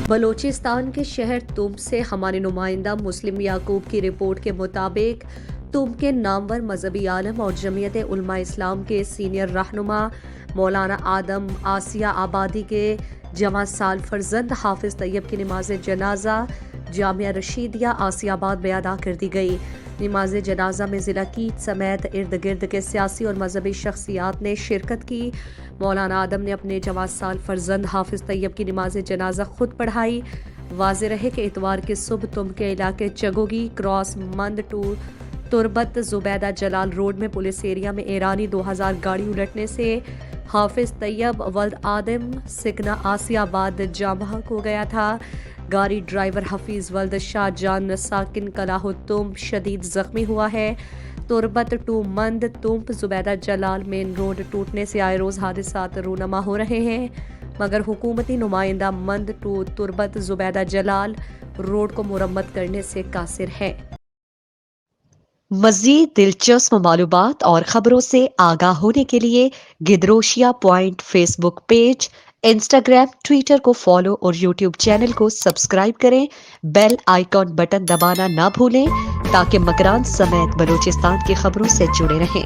بلوچستان کے شہر تمب سے ہمارے نمائندہ مسلم یعقوب کی رپورٹ کے مطابق تمب کے نامور مذہبی عالم اور جمعیت علماء اسلام کے سینئر رہنما مولانا آدم آسیہ آبادی کے جواں سال فرزند حافظ طیب کی نماز جنازہ جامعہ رشیدیہ آسیہ آباد میں ادا کر دی گئی۔ نماز جنازہ میں ضلع کیچ سمیت ارد گرد کے سیاسی اور مذہبی شخصیات نے شرکت کی۔ مولانا آدم نے اپنے جواں سال فرزند حافظ طیب کی نماز جنازہ خود پڑھائی۔ واضح رہے کہ اتوار کی صبح تمب کے علاقے چگوگی کراس مند to Turbat Zubaida Jalal road میں پولیس ایریا میں ایرانی 2000 گاڑی الٹنے سے حافظ طیب ولد آدم سکنہ آسیہ آباد جاں بحق ہو گیا تھا۔ گاڑی ڈرائیور حفیظ ولد شاہ جان ساکن کلاہ تمب شدید زخمی ہوا ہے۔ تربت ٹو مند تمب زبیدہ جلال مین روڈ ٹوٹنے سے آئے روز حادثات رونما ہو رہے ہیں، مگر حکومتی نمائندہ مند to Turbat Zubaida Jalal road کو مرمت کرنے سے قاصر ہے۔ مزید دلچسپ معلومات اور خبروں سے آگاہ ہونے کے لیے Gedrosia point Facebook page, Instagram, Twitter کو فالو اور یوٹیوب چینل کو سبسکرائب کریں۔ بیل آئیکن بٹن دبانا نہ بھولیں تاکہ مکران سمیت بلوچستان کی خبروں سے جڑے رہیں۔